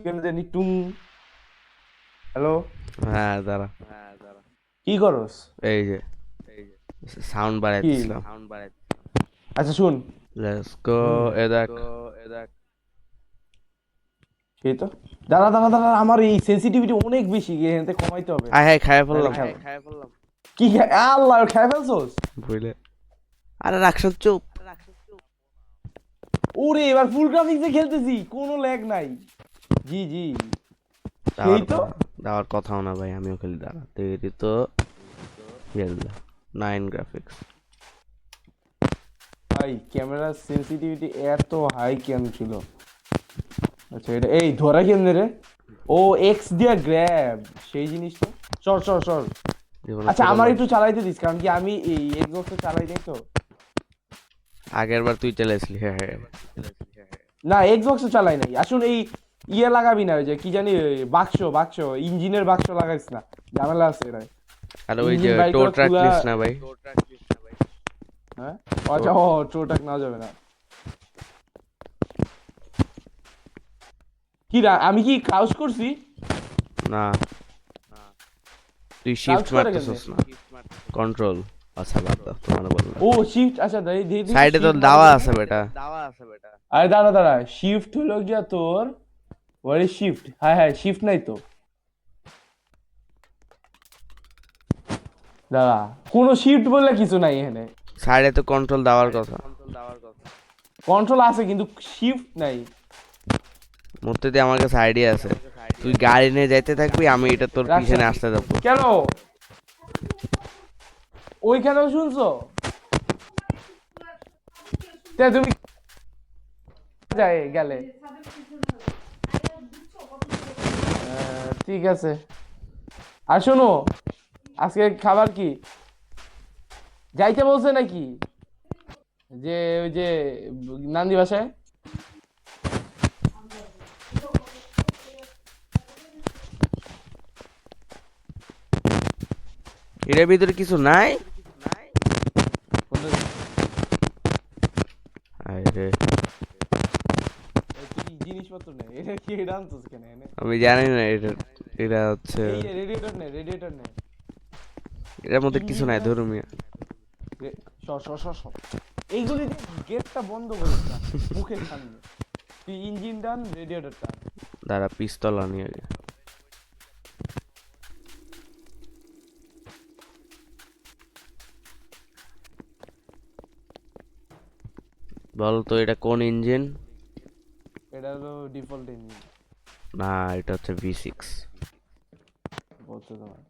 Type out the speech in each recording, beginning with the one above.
কেন জানি টুং। হ্যালো, হ্যাঁ দাঁড়া, কি করস? এই যে সাউন্ড কি? বাড়াইতেছিলাম। আচ্ছা শুন। Let's go. হুম, এ দেখ, সেই তো। দাঁড়া দাঁড়া দাঁড়া, আমার এই সেন্সিটিভিটি অনেক বেশি, এখানে কমাইতে হবে। আয় হায় খাইয়ে নাহলে ফেললাম কি আল্লাহ খাই ফেলছোস? বুঝলে। আরে রাখছো চুপ। ওরে এবার ফুল গ্রাফিক্সে খেলতেছি, কোনো ল্যাগ নাই। জি জি, সেই দেওয়ার তো। কথা, দেওয়ার কথাও না ভাই, আমিও খেলি। দাঁড়া তেরি তো খেললা 9 গ্রাফিক্স। ভাই ক্যামেরার সেন্সিটিভিটি এত হাই কেন ছিল? আচ্ছা এটা এই ধরা কেমনে রে? ও এক্স দিয়া গ্র্যাব, সেই জিনিসটা। সর সর সর। জীবনে আচ্ছা আমার প্রথমবার। একটু চালাইতে দিস, কারণ কি আমি এই এক্সবক্সে চালাই নাই তো। আগের বার তুই চালাইছিলি, হ্যাঁ হ্যাঁ। না এক্সবক্সে চালাই নাই, আসলে এই ইয়ে লাগাবি না, ওই যে কি জানি ওই বাক্স বাক্স ইঞ্জিনের বাক্স লাগাইস না, ঝামেলা আছে এটা। আর ওই যে ইঞ্জিন বাই টো করে ট্রাক খুলা। নিস না ভাই। হ্যাঁ, টো আচ্ছা ও ট্রোটাক নেওয়া যাবে না। কি আমি কি ক্রাউচ করছি? না, তুই শিফট ক্রাউচ করে কেমনে? মারতেছস না, কন্ট্রোল। আচ্ছা বাদ দাও, তোমার বললাম। ও শিফট, আচ্ছা দেই দেই দেই সাইডে তো শিফট মারা দাওয়া কেমনে? আছে বেটা। আরে দাঁড়া দাঁড়া, শিফট হলো গিয়া তোর, ওয়ার শিফট, হ্যাঁ হ্যাঁ শিফট নাই তো। দাঁড়া, কোনো শিফট বললে কিছু নাই এখানে। সাইডে তো কন্ট্রোল দেওয়ার কথা। কন্ট্রোল আছে কিন্তু শিফট নাই। মূর্তি দিয়ে আমার কাছে আইডিয়া আছে। তুই গাড়ি নিয়ে যাইতে থাকবি, আমি এটা তোর রাখছে পিছনে আসতে যাবো। কেন? ওইখানেও শুনছো? তে তুমি যাই গেলে। ঠিক আছে। আর শোনো, আজকে খাবার কি? যাইতে বলছে নাকি? যে ওই যে নান্দি বাসায়। এটার ভিতরে কিছু নাই। আরে কি জিনিসপত্র নেই, এটা কি এটা আনছিস কেন এনে? আমি জানি না এটা। এটা হচ্ছে, এই রেডিয়েটর নে, রেডিয়েটর নে। এটার মধ্যে কিছু ইঞ্জিন নাই, ডান। ধরুন মিয়া। সর সর সর সর। এইগুলি দিয়ে গেটটা বন্ধ করিস না, মুখের সামনে। তুই ইঞ্জিন টান, রেডিয়েটর টান। দাঁড়া পিস্তল আনি আগে। বল তো এটা কোন ইঞ্জিন? এটা হলো ডিফল্ট ইঞ্জিন। না, এটা হচ্ছে V6। বলতে তোমার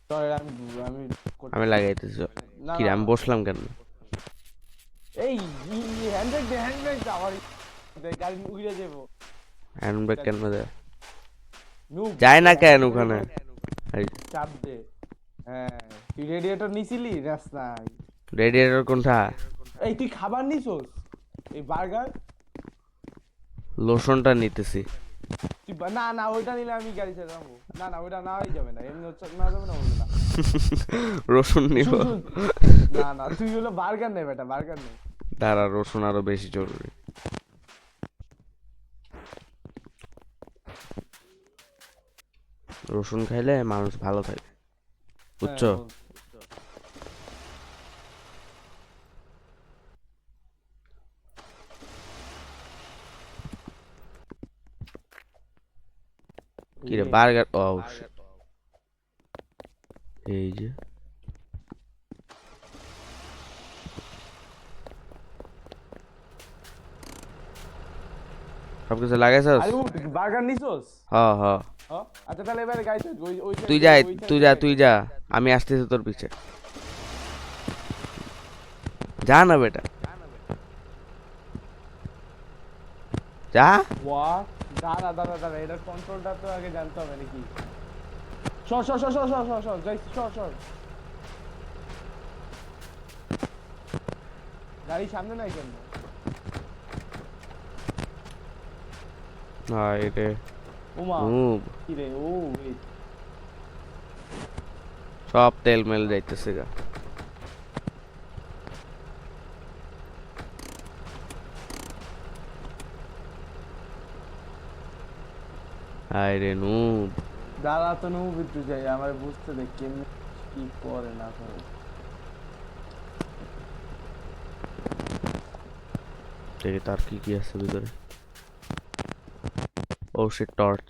সরি, আমি আমি আমি করতেছি। লাগাইতেছি। না কি রে, না, আমি বসলাম কেন? এই হ্যান্ডব্রেক দে, হ্যান্ডব্রেক দে, আমার গাড়ি উড়ে যাবো। হ্যান্ড ব্রেক কেন দেয়? নুব, যায় না কেন হ্যান্ডব্রেকের ওখানে? উপরে এই চাপ দে। হ্যাঁ, তুই রেডিয়েটর নিছিলি রাস নাই। রেডিয়েটর কোনটা? এই তুই খাবার নিছোস? এই বার্গার? লোশনটা নিতেছি। তুই না না, ওইটা নিলে আমি গাড়ি চালাবো। না না, ওইটা নেওয়াই যাবে না, এমনি হচ্ছে না যাবে না, বলবে না। রসুন নিব। শুন শুন, না না তুই হলো বার্গার নে বেটা, বার্গার নে। দাঁড়া, রসুন আরো বেশি জরুরি। রসুন খাইলে মানুষ ভালো থাকে, হ্যাঁ বুঝছো? বল। কি রে বার্গার, ও এই যে সবকিছু লাগাইছস? আরে বার্গার নিছোস? হ হ। হ, আচ্ছা তাহলে এবারে গাড়ি ওই ওই তুই সাইডে, যা, ওই তুই সাইডে যা, গাড়ি। তুই যা। আমি আসতেছি তোর পিছে। যা না বেটা, যা। ওয়াট? দাঁড়া দাঁড়া দাঁড়া, এটার কন্ট্রোলটা তো আগে জানতে হবে নাকি? সর সর সর সর সর সর সর, যাই সর সর। গাড়ি সামনে নাই কেন? হাই রে ওমা, নুব, কি রে? ও ওয়েট, সব তেল মেল যাইতেছে গা। হায় রে নুব। দাঁড়া তো নু একটু যাই আমার বুঝতে দে কেমনে কি করে না করে। দেখি তার কি কি আছে ভিতরে। ও শিট, টর্চ।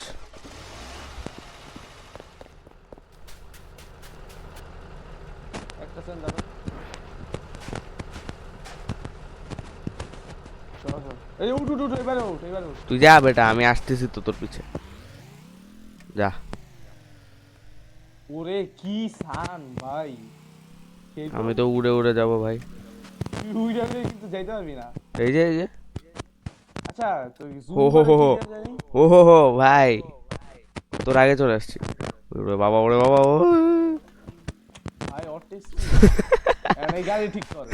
একটা সেন দাঁড়া চলো চলো এই উঠ উঠ উঠ এবারে উঠ এবারে উঠ। তুই যা বেটা, আমি আসতেছি তো তোর পিছে। যা। ওরে কি সান ভাই সেই আমি তো উড়ে উড়ে যাব ভাই। তুই উইরা কিন্তু যাইতে পারবি না। এই যে, এই যে। আচ্ছা তুই জুম হো হো করে হো কি হো। দেয়া জানি ও হো হো ভাই, তোর আগে চলে আসছি। ওরে বাবা, ওরে বাবা, ও। ভাই অটিস্ট এই গাড়ি ঠিক কর।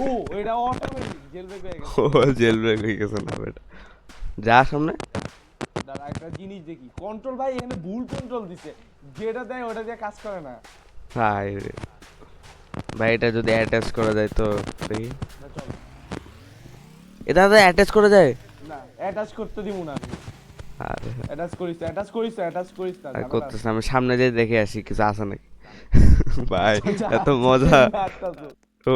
ও এটা অটোমেটিক জেল ব্রেক হয়ে গেছে। ও জেল ব্রেক হয়ে গেছে না বেটা। যা সামনে। দাঁড়া একটা জিনিস দেখি কন্ট্রোল ভাই এখানে ভুল কন্ট্রোল দিছে যেটা দেয় ওটা দিয়ে কাজ করে না। হায় রে ভাই, এটা যদি অ্যাটাচ করা যায় তো দেখি। না চল এটা তো অ্যাটাচ করা যায়। না অ্যাটাচ করতে দিব না আমি। আরে অ্যাটাচ করিস না অ্যাটাচ করিস না অ্যাটাচ করিস না আর ঝামেলা করতেছ না, আমি সামনে যেয়ে দেখে আসি কিছু আছে নাকি। ভাই আছে। এত মজা। আটকাছে। ও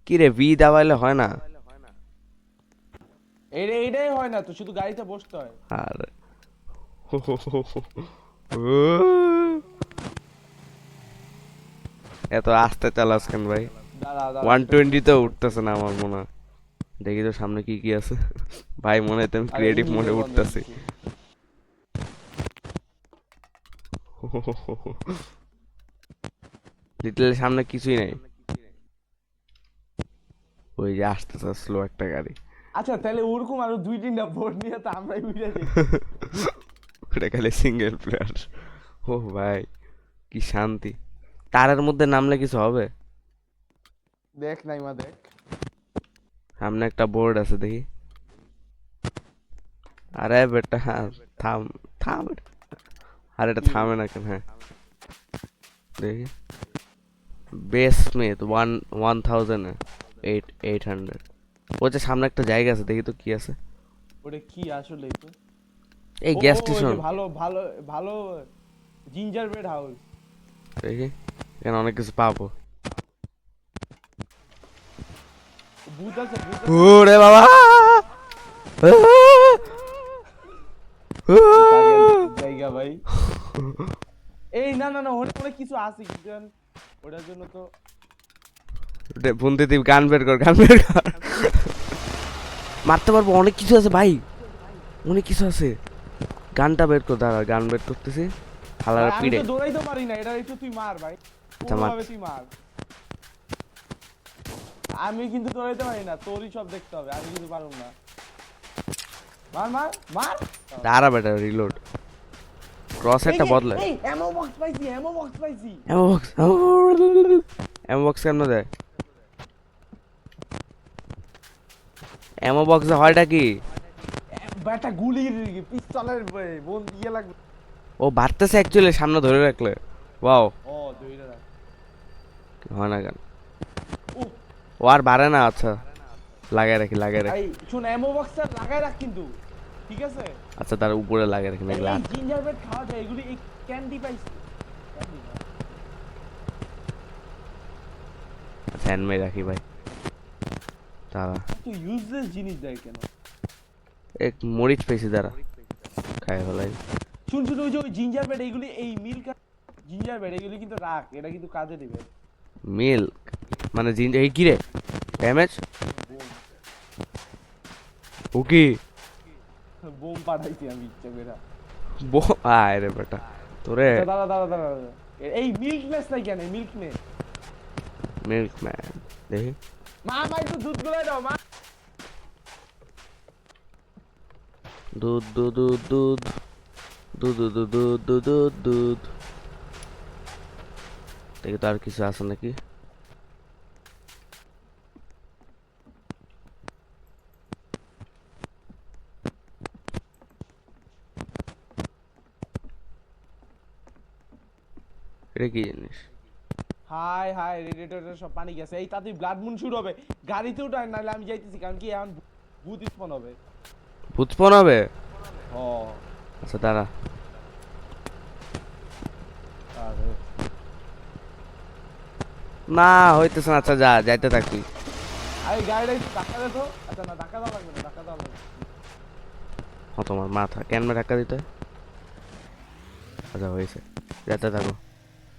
কি রে, ভি দাবাইলে হয় না? এইটাই হয় না তো শুধু গাড়িতে বসতে হয়। আর এত আস্তে চালাস কেন ভাই? দাঁড়া দাঁড়া 120তেও উঠতেছে না আমার মনে হয়। দেখি তো সামনে কি কি আছে। ভাই মনে হয় আমি আরে ক্রিয়েটিভ ইঞ্জিনের মোডে বন্ধ উঠতেছি। দিছি। লিটলের সামনে কিছুই নাই। ওই যে আসতেছে স্লো একটা গাড়ি। আচ্ছা তাহলে ওরকম আরো দুই তিনটা বোর্ড নিয়ে তো আমরাই উড়ে যাই। ওটা খালি সিঙ্গেল প্লেয়ার। ও ভাই কি শান্তি। তারের মধ্যে নামলে কিছু হবে? দেখ নাই মা দেখ সামনে একটা বোর্ড আছে দেখি। আরে বেটা থাম, থাম বেটা। আরে এটা কি? থামে না কেন? হ্যাঁ দেখি। Base Smith 1800। ও যে সামনে একটা জায়গা আছে, দেখি তো কি আছে। ওটা কি আসলে তো এই ও গ্যাস ও, ওই স্টেশন। যে ভালো ভালো ভালো জিঞ্জার ব্রেড হাউস। দেখি এখানে অনেক কিছু পাবো। ভূত আছে ভূত আছে। ওরে বাবা। জায়গা ভাই এই না না না ওটা ওটা কিছু আছে কিন্তু ওটার জন্য তো বন্ধু তুই গান বের কর, গান বের কর। মারতে পারবো, অনেক কিছু আছে ভাই, অনেক কিছু আছে। গানটা বের কর, দাঁড়া গান বের করতেছি। হালার ভাই, আমি পিড়ে। তো দৌড়াইতে পারি না এটা একটু তুই মার ভাই আচ্ছা, মার। কোনোভাবে তুই মার। আমি কিন্তু দৌড়াইতে পারি না তোরই সব দেখতে হবে আমি কিন্তু পারবো না। মার মার মার দাঁড়া বেটা, রিলোড। ক্রস একটা বদলায়। এই এমো বক্স পাইছি এমো বক্স পাইছি। এমো বক্স, এমো বক্স কেন দেয়? এমো বক্সে হয়টা কি? একটা গুলির পিস্তলের বোন ইয়ে লাগবে। ও বাড়তেছে অ্যাকচুয়ালি, সামনে ধরে রাখলে। ওয়াও। ও দুইটা রাখ হয় না কেন? ও ও আর বাড়ে না, আচ্ছা লাগাই রাখি, লাগাই রাখি। এই শুন এমো বক্সটা লাগাই রাখ কিন্তু ঠিক আছে। আচ্ছা তার উপরে লাগাই রাখি নাকি? এই জিঞ্জার ব্রেড খাওয়া যায় এগুলি এই ক্যান্ডি পাইছি ক্যান্ডি না ফ্যান মেরে রাখি ভাই। দাঁড়া, তো ইউজলেস জিনিস দেয় কেন। এক মরিচ পেয়েছি, দাঁড়া খাই ফেলাই। শুন শুন ওই যে ওই জিঞ্জার ব্রেড এইগুলি এই মিল্ক জিঞ্জার ব্রেড এগুলি কিন্তু রাখ এটা কিন্তু কাজে দিবে। মিল্ক মানে জিঞ্জার? এই কি রে, ড্যামেজ? ও কি বোম পাঠাইছি আমি ইচ্ছা করে। বো আয় রে বেটা তোরে। আচ্ছা, দাঁড়া দাঁড়া দাঁড়া দাঁড়া। এই মিল্ক নেস নাই কেন মিল্ক নে মিল্ক ম্যান দেখি। মা মা একটু দুধ গুলাই দাও মা। দুধ দুধ দুধ দুধ দুধ দুধ দুধ দুধ দুধ দুধ। দেখি তো আর কিছু আছে নাকি। এটা কি জিনিস? হাই হাই রেডিয়েটরের সব পানি গেছে এই তাতে ব্লাড মুন শুরু হবে গাড়িতে উঠায় নাহলে আমি যাইতেছি কারণ কি এখন ভূত স্পন হবে। ভূত spawn হবে? ও আচ্ছা দাঁড়া। আরে না হইতেছে না, আচ্ছা যা, যাইতে থাক তুই। আরে গাড়িটা একটু ধাক্কা দে তো। আচ্ছা না, ধাক্কা দেওয়া লাগবে না, ধাক্কা দেওয়া লাগবে না। হ্যাঁ তোমার মাথা কেন ধাক্কা দিতে হয়? আচ্ছা হয়েছে, যেতে থাকো।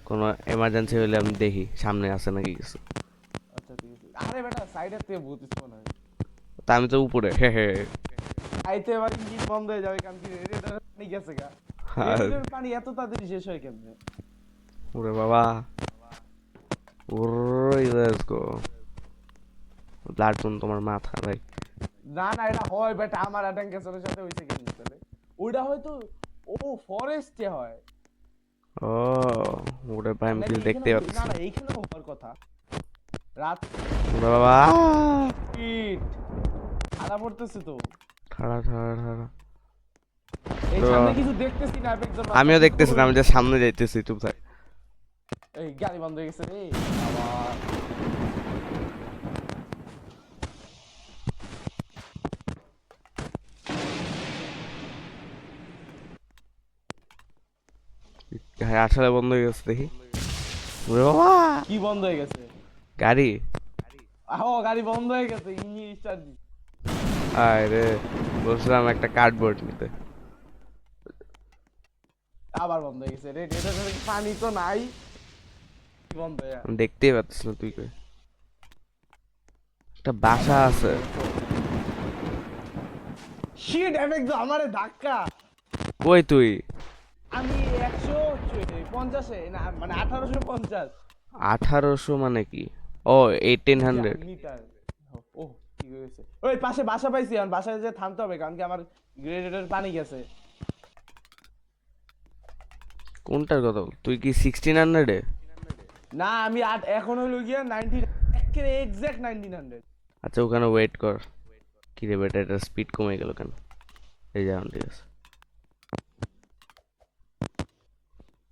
কোনো এমার্জেন্সি হলে আমি দেখি সামনে আছে নাকি কিছু। আচ্ছা ঠিক আছে। আরে বেটা সাইডের থেকে ভূত spawn হয়। তা আমি তো উপরে, হে হে। আইতে এবার ইঞ্জিন বন্ধ হয়ে যাবে, কারণ কি রেডিয়েটরের পানি গেছে গা। আর রেডিয়েটরের পানি এত তাড়াতাড়ি শেষ হয় কেমনে? ওরে বাবা, ওরে লেটস গো। ব্লাড তোমার মাথা ভাই। না না, এটা হয় বেটা, আমার অ্যাটাক ক্যান্সারের সাথে হইছে কেমনে তাহলে? ওইটা হয়তো ও ফরেস্টে হয়। ও ওরে ভাই, আমি নাকি কিছু দেখতে এইখানেও- পাচ্ছি না না। না, এইখানেও হওয়ার কথা। রাত ওরে বাবা, পিট আধা পড়তেছে তো। খাড়া খাড়া খাড়া। এই সামনে কিছু দেখতেছি না, একদম আমিও দেখতেছি না, আমি যে সামনে যাইতেছি, চুপ থাক। এই গাড়ি বন্ধ হয়ে গেছে রে আবার। হ্যাঁ আসলে বন্ধ হয়ে গেছে দেখি। ওরে বাবা, কি বন্ধ হয়ে গেছে? গাড়ি। ও গাড়ি বন্ধ হয়ে গেছে, ইঞ্জিন স্টার্ট দি। আয় রে, বলছিলাম একটা কার্ডবোর্ড নিতে। আবার বন্ধ হয়ে গেছে রে, এটা পানি তো নাই, কি বন্ধ হয়ে আমি দেখতেই পাচ্ছিস না তুই কই। একটা বাসা আছে। শিট এফেক্ট আমারে ধাক্কা। কই তুই? আমি 150 না মানে 1850 1800 মানে কি? ও 1800। মিটার। ও ঠিক হয়েছে। ওই পাশে বাসা পাইছি, এখন বাসায় যে থামতে হবে, কারণ কি আমার গ্রেডের পানি গেছে। কোনটার কথা বল? তুই কি 1600 এ? না আমি এখন হইলো গিয়া 19, একেবারে এক্সাক্ট 1900। আচ্ছা ওখানে ওয়েট কর। কি রে বেটা, এটা স্পিড কমে গেল কেন? এই যা, ঠিক আছে।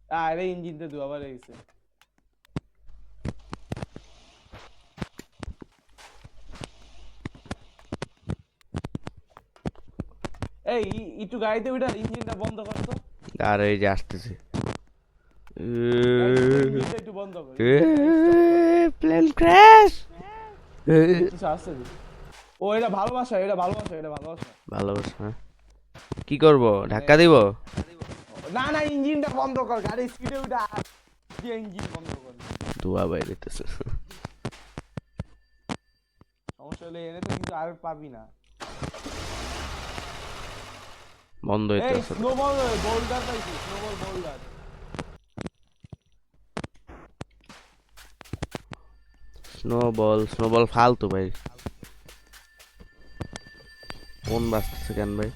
আরে ইঞ্জিনটা দুবার হয়ে গেছে। এই একটু গাড়িতে ওইটা ইঞ্জিনটা বন্ধ কর তো। আর এই যে আসতেছে। ইঞ্জিনটা একটু বন্ধ কর। Plane crash. কিছু আসছে কি? ও এটা ভালোবাসা, এটা ভালোবাসা, এটা ভালোবাসা। ভালোবাসা, হ্যাঁ। কি করব, ধাক্কা দিব? না না, ইঞ্জিনটা বন্ধ কর, গাড়ি স্পিডে ওইটা দিয়ে ইঞ্জিন বন্ধ কর। ধোয়া বাইরেতেছে। সমস্যা হলে এনে তো কিন্তু আর পাবি না। বন্ধ এই হইতেছে। স্নোবল বোল্ডার পাইছি, স্নোবল বোল্ডার। স্নোবল ফালতু ভাই। কোন বাজতেছে কেন ভাই?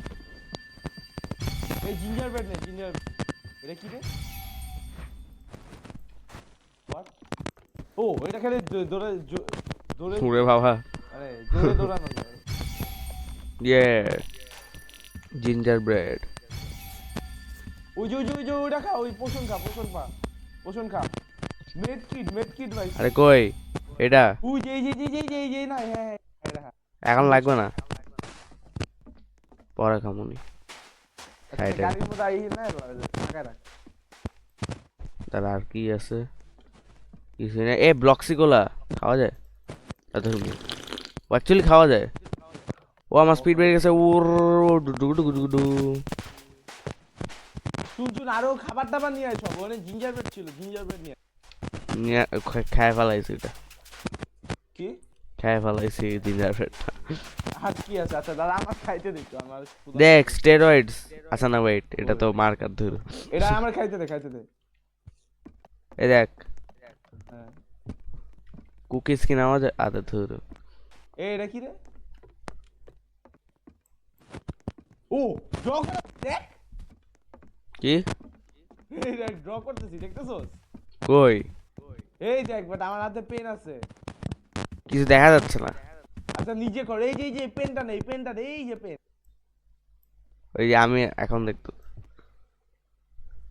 এই জিঞ্জার ব্রেড নে, জিঞ্জার। এটা কি রে? হোয়াট? ও এটা খেলে দৌড়ে দৌড়ে ওরে বাবা, মানে জোরে দৌড়ানো যায়। ইয়ে জিঞ্জার ব্রেড। ওই যে ওইটা খা, ওই পোষণ খা, পোষণ খা। মেড কিট ভাই। আরে কই এটা? ওই যে এই যে না, হ্যাঁ হ্যাঁ এটা খা। এখন লাগবে না, পরে খামুনি। আচ্ছা, সাইডে গাড়ির মধ্যে আই না, টাকা রাখ। তার আর কি আছে? কিছু না। এ ব্লক্সিকোলা খাওয়া যায়? অ্যাকচুয়ালি খাওয়া যায়। ও আমার স্পিড বেড়ে গেছে। ওর ডুডু। শুন আরো খাবার দাবার নিয়ে আয়, সব ওখানে জিঞ্জার ব্রেড ছিল, জিঞ্জার ব্রেড নিয়ে আয়। খায় ফেলাইছি এটা, কি খায় ফেলাইছি জিঞ্জার ব্রেডটা। আর কি আছে? আচ্ছা দাদা আমার খাইতে দেখো, আমার দেখ স্টেরয়েডস। আচ্ছা না ওয়েট, এটা তো মার্কার ধর। এটা আমার খাইতে দে। এই দেখ হ্যাঁ কুকিজ কি নামা যায়? আদা ধর। এটা কি রে? ও ড্র কর, দেখ কি এই দেখ ড্র করতেছি, দেখতেছস? কই? এই দেখ বাট আমার হাতে পেন আছে। কিছু দেখা যাচ্ছে না। আচ্ছা নিজে কর, এই যে পেনটা নেই, এই যে পেন, ওই যে আমি এখন দেখতো,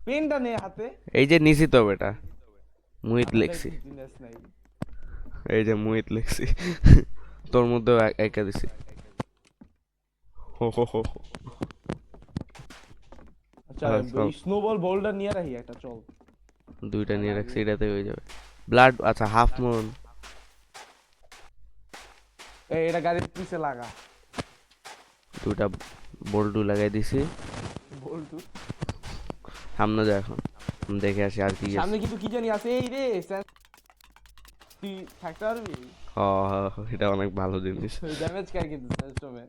পেনটা নে হাতে। এই যে নিছি তো বেটা, মুহিত আমাদের লিখছি। business নাই। এই যে মুহিত লিখছি। তোর মধ্যেও একা দিছি। হো হো হো হো। আচ্ছা আচ্ছা। স্নোবল বোল্ডার নিয়ে রাখি একটা, চল। দুইটা নিয়ে রাখছি, এটাতে হয়ে যাবে। ব্লাড, আচ্ছা হাফ মুন। এই এটা গাড়ির পিছে লাগা। দুইটা বল্টু লাগাই দিছি। বল্টু সামনে যা এখন, আমি দেখে আসি আর কি আছে। সামনে কিন্তু কি জানি আছে, এই রে তুই থাকতে পারবি? হ হ, এটা অনেক ভালো জিনিস। ড্যামেজ খায় কিন্তু স্যান্ডস্টর্মে।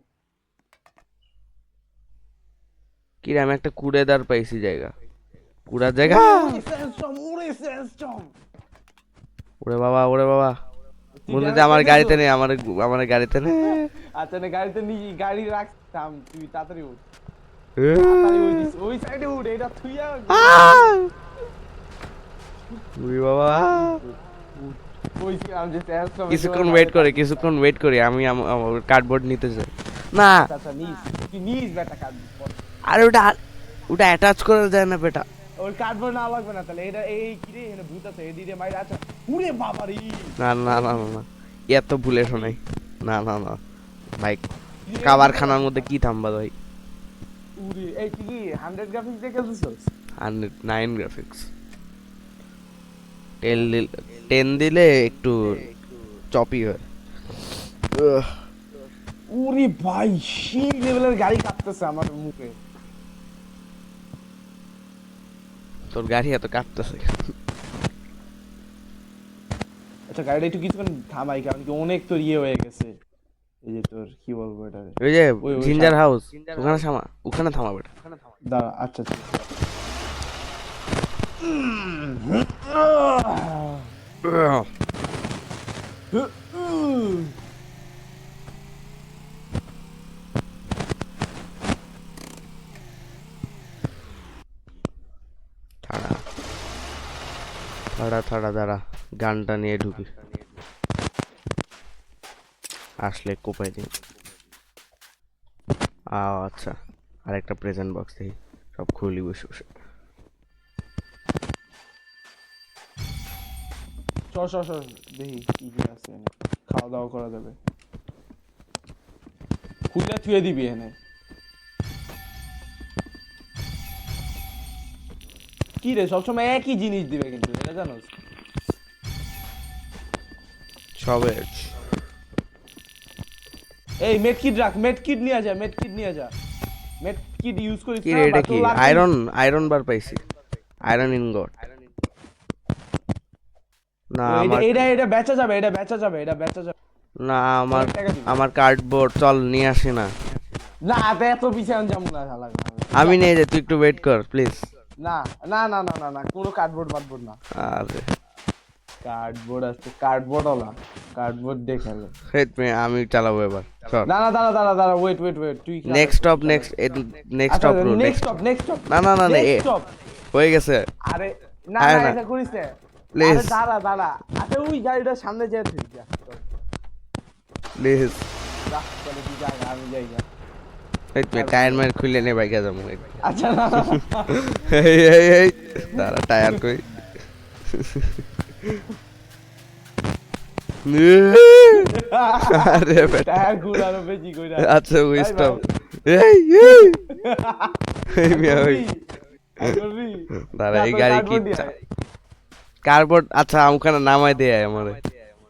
কি রে, আমি একটা কুড়েদার পাইছি জায়গা, কুড়ার জায়গা। স্যান্ডস্টর্ম। ওরে বাবা, ওরে বাবা, তুই বলতে damage আমার খাইছিস গাড়িতে তো? নেই, আমার গাড়িতে নেই। আচ্ছা না, গাড়িতে গাড়ি রাখতাম, তুই তাড়াতাড়ি উঠ, তাড়াতাড়ি ওই সাইডে উঠ, এটা তুই ওরে বাবা, কইছিলাম যে স্যান্ডস্টর্ম। কিছুক্ষণ ওয়েট করি, আমি আমার কার্ডবোর্ড নিতে চাই না। আচ্ছা নিস, তুই নিস বেটা কার্ডবোর্ড। আরে ওটা ওটা অ্যাটাচ করা যায় না বেটা। ওই কার্ডবোর্ড না লাগবে না তাহলে, এটা এই কি রে, এখানে ভূত আছে, এদিকে মাইরা। আচ্ছা উড়ে বাবা রে। না না না না না, এত ভুলে শোনাই। না না না ভাই, কাবারখানার মধ্যে কি থামবা ভাই। উড়ে এই তুই কি 100 গ্রাফিক্স দেখে দিছস? 109 গ্রাফিক্স। 10 দিলে একটু চপি হয়। উরে ভাই, সেই লেভেলের গাড়ি কাঁপতেছে আমার মুখে। তোর গাড়ি এত কাঁপতেছে। আচ্ছা গাড়িটা একটু কিছুক্ষণ থামাই, কারণ কি অনেক তোর ইয়ে হয়ে গেছে। এই যে তোর কি বলবো এটা, ওই যে ওই জিঞ্জার হাউস, ওখানে থামা বেটা। দাঁড়া। আচ্ছা আচ্ছা। থাড়া থাড়া থাড়া, দাঁড়া গানটা নিয়ে ঢুকি, আসলে কোপাই দিই। আচ্ছা, আর একটা প্রেজেন্ট বক্স দেখি, সব খুলি বসে বসে। সর সর সর, দেখি কি কি আছে এনে। খাওয়া দাওয়া করা যাবে, খুলে থুয়ে দিবি এনে। কি রে, সবসময় একই জিনিস দিবে কিন্তু, এটা জানোস? সবে এই মেডকিট রাখ, মেডকিট নিয়ে যা, মেডকিট নিয়ে যা। মেডকিট ইউজ করিস কি না রে, এটা বা কি? তোর লাগবে? আয়রন বার পাইছি, আয়রন ইনগট। না আমার, এটা বেচা যাবে, এটা বেচা যাবে, এটা বেচা যাবে। না আমার, কয়েক টাকা দিবি? আমার কার্ডবোর্ড চল নিয়ে আসি না। না তে এত পিছান যাবো না, শালা। আমি নিয়ে যাই, তুই একটু ওয়েট কর প্লিজ। না না না না না না, কোনো কার্ডবোর্ড মার্ডবোর্ড না। আরে কার্ডবোর্ড আছে, কার্ডবোর্ড ওলা, কার্ডবোর্ড দেখালো। ওয়েট আমি চালাবো এবার, চল। না না, দাঁড়া দাঁড়া দাঁড়া, ওয়েট ওয়েট ওয়েট, তুই next stop, next stop road, next stop, next stop. না না না না, নেক্সট স্টপ। হয়ে গেছে। আরে না আরে না, না। এটা করিস না। Please. আরে দাঁড়া দাঁড়া, আচ্ছা ওই গাড়িটার সামনে যেয়ে তুই যা, চল। প্লিজ যা, চলে তুই যা, আমি যাই যা। ওয়েট টায়ার মার খুলে নে বাইকে যাবো। আচ্ছা না না, এই দাঁড়া, টায়ার কই। আরে বেটা, টায়ার ঘুরানো বেশি কইরা। আচ্ছা ওই এই স্টপ। ভাই। এই মিয়া ওই করবি? দাঁড়া, যা, এই তোর গাড়ি কি কার্ডবোর্ড দিয়ে আয়। কার্ডবোর্ড? আচ্ছা ওখানে নামাই দে আমারে।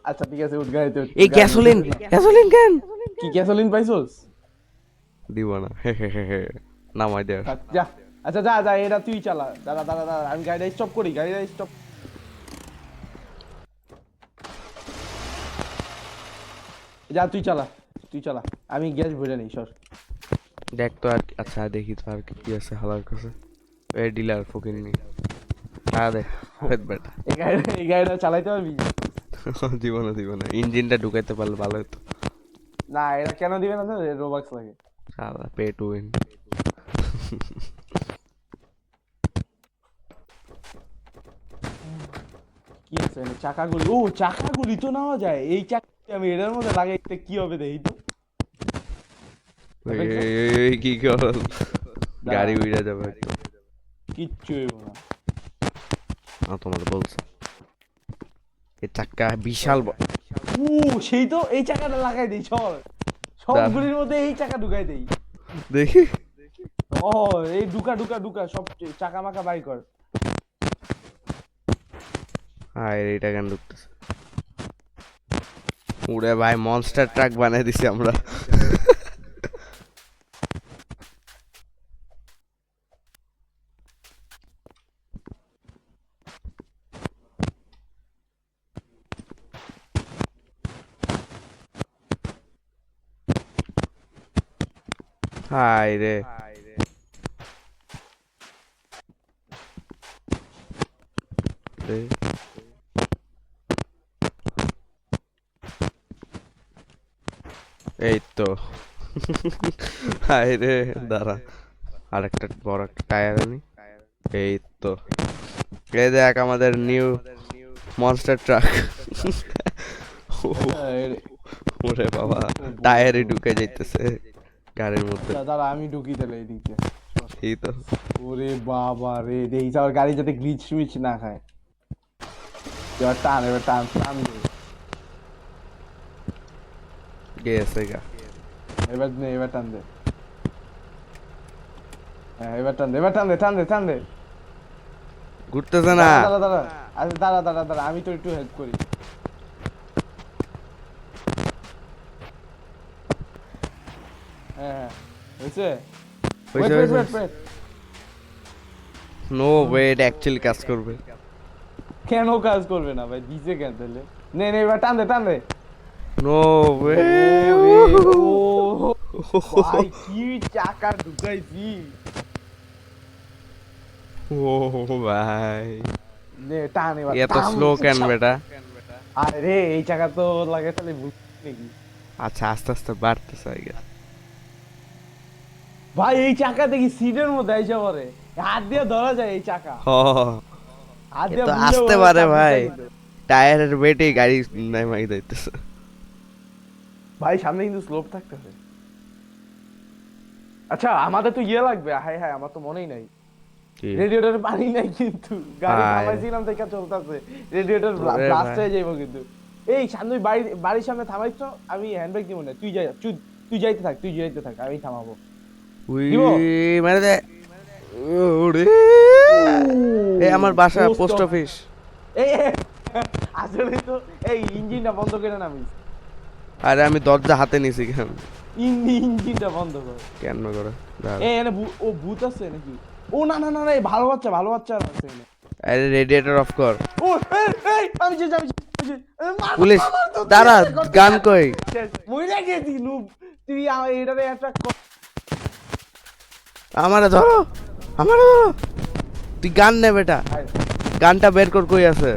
আচ্ছা ঠিক আছে, উঠ গাড়িতে উঠ। এই গ্যাসোলিন কেন কি গ্যাসোলিন পাইছস? দিব না, নামাই দে। যা, আচ্ছা যা যা, এটা তুই চালা। দাঁড়া দাঁড়া দাঁড়া, আমি গাড়িটা স্টপ করি, গাড়িটা স্টপ। যা তুই চালা, তুই চালা, আমি গ্যাস ভরে নেই, সর। দেখ তো আর, আচ্ছা দেখি তো আর কি আছে হালার কাছে। এই ডিলার ফকির নি দে বেটা। এই গাড়িটা চালাইতে পারবি? দিব না, ইঞ্জিনটা ঢুকাইতে পারলে ভালো হতো। না এটা কেন দিবে না, রোবাক্স লাগে। সালা পে টু উইন। কি আছে এখানে? চাকাগুলি, ও চাকাগুলি তো নেওয়া যায়। এই চাকা আমি এটার মধ্যে লাগাইতে কি হবে দেখি তো। এই কি কর, গাড়ি উড়ে যাবে। কিচ্ছু হইব না। তোমার বলছো এই চাক্কা বিশাল ও সেই তো, এই চাকাটা লাগাই দেই, চল। সবগুলির মধ্যে এই চাকা ঢুকাই দেই। দেখি ও এই ঢুকা ঢুকা ঢুকা সব চাকা মাকা বাই কর। হ্যাঁ এইটা কেন ঢুকতেছে? উড়ে ভাই মনস্টার ট্রাক বানাই দিছি আমরা। হাই রে এই এই তো। হাই রে দাঁড়া, আর একটা বড় একটা টায়ার আনি। এই তো, এই দেখ আমাদের নিউ মনস্টার ট্রাক। ওরে বাবা, টায়ারে ঢুকে যাইতেছে গাড়ির মধ্যে। দাঁড়া আমি ঢুকি তাহলে এই দিক দিয়ে। এই তো ওরে বাবা রে, দেখি আমার গাড়ি যাতে গ্লিচ মিচ না খায়। এবার টান, এবার টান টান দে। গেছে গা। এবার নে, এবার টান দে। হ্যাঁ এবার টান দে, এবার টান দে, টান দে, টান দে। ঘুরতেছে না। দাঁড়া দাঁড়া দাঁড়া, আচ্ছা দাঁড়া দাঁড়া দাঁড়া, আমি তো একটু হেল্প করি। হ্যাঁ হ্যাঁ হয়েছে। হয়েছে, Wait, wait, হয়েছে। wait, wait. নো ওয়ে, এটা অ্যাকচুয়ালি কাজ করবে। কেন কাজ করবে না ভাই, দিছে কেন তাহলে? নে নে এবার টান দে, টান দে। No way. ভাই কি চাকা ঢুকাইছি। ও ভাই, নে টান এবার, এত টান। স্লো কেন বেটা? আরে এই চাকা তো লাগে তাহলে বুঝছি নাকি? আচ্ছা আস্তে আস্তে বাড়তেছে আই গেস। ভাই এই চাকা দেখি সিটের মধ্যে আইসা পড়ে, হাত দিয়ে ধরা যায় এই চাকা। হ, হাত এ দিয়ে তো বুঝে আসতে বলে পারে চাপ ভাই, দিতে কিন্তু। টায়ারের ওয়েটে গাড়ি নামাই যাইতেছে। ভাই সামনে কিন্তু স্লোপ থাকতেছে। আচ্ছা আমাদের তো ইয়ে লাগবে, হাই হাই আমার তো মনেই নাই। কি? রেডিয়েটরে পানি নাই কিন্তু, গাড়ি হায়। থামাইছিলাম থেকে চলতেছে, রেডিয়েটর ওরে ব্লাস্ট ভাই। হয়ে যাইবো কিন্তু। এই সামনে বাড়ির সামনে থামাইছো, আমি হ্যান্ডব্রেক দিব না, তুই যাই, তুই যাইতে থাক, তুই যাইতে থাক, আমি থামাবো। উই দিব? মেরে দে। ওরে, এই আমার বাসা পোস্ট অফিস। এই আসলে তো এই ইঞ্জিনটা বন্ধ করে নামিস, আরে আমি দরজা হাতে নিছি কেন? ইঞ্জিনটা বন্ধ কর। কেন করে দাঁড়া। এই এনে ও ভূত আছে নাকি? ও না না না না, এই ভালো বাচ্চা, ভালো বাচ্চা আছে এনে। আরে রেডিয়েটর অফ কর। ও এই এই আমি যে যাবি, পুলিশ দাঁড়া, গান কই? মইরা গেছি নুব, তুই এটারে অ্যাটাক কর। আমারে ধরো, আমারে ধরো। তুই গান নে বেটা, গানটা বের কর, কই আছে?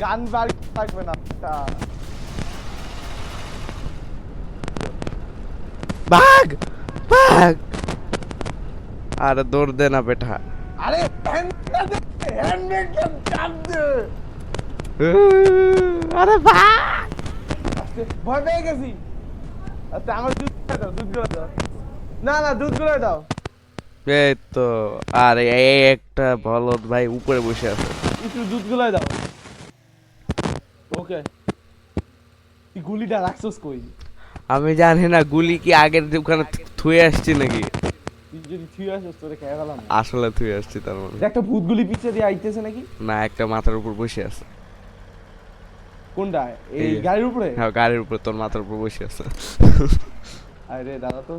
গান বার থাকবে না তা। ভাগ ভাগ, আরে দৌড় দে না বেটা। আরে হ্যান্ডব্রেকটা চাপ দে। আরে ভাগ। আস্তে, ভয় পেয়ে গেছি। আচ্ছা আমার দুধ গুলো দাও, দুধ গুলো দাও। না না দুধ গুলো দাও। এই তো, আরে এই একটা বলদ ভাই উপরে বসে আছে। একটু দুধ গুলো দাও। ওকে, তুই গুলিটা রাখছস কই? আমি জানি না, গুলি কি আগের ওখানে থুয়ে আসছি নাকি? তুই যদি থুই আসছস তোরে খেয়ে গেলাম। আসলে থুয়ে আসছি তার মানে। একটা ভূত গুলি পিছে দিয়ে আইতেছে নাকি? না, একটা মাথার উপর বসে আছে। কোনটা? এই এই যে। গাড়ির উপরে? হ্যাঁ, গাড়ির উপর, তোর মাথার উপর বসে আছে। আরে দাদা তো,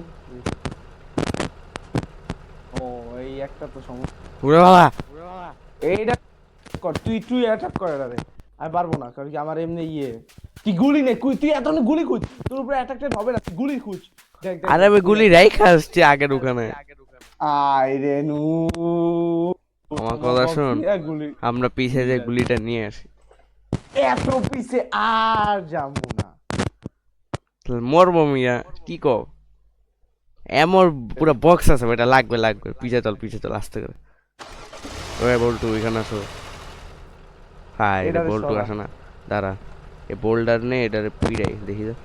ও এই একটা তো সমস্যা। ওরে বাবা, এইটা কর, তুই অ্যাটাক কর রে। আমি পারবো না, কারণ কি আমার এমনি ইয়ে। তুই গুলি নে, তুই এত গুলি খুঁজ, তোর উপরে অ্যাটাকটেড হবে না, তুই গুলি খুঁজ। দেখ দেখ আরে আমি গুলি রাইখা আসছি আগের ওখানে। আয় রে নু, আমার কথা শোন, গুলি আমরা পিছে যে গুলিটা নিয়ে আসি। এত পিছে আর যাবো না। মরবো মিয়া, কি কও? এমর পুরো বক্স আছে, এটা লাগবে লাগবে। পিছে চল, পিছে চল আস্তে করে। ওই বল্টু ওইখানে আসো। হ্যাঁ, এটা এটারে বল্টু সরা। আসে না, দাঁড়া। এ বোল্ডার নে, এটারে পিড়াই দেখি যা।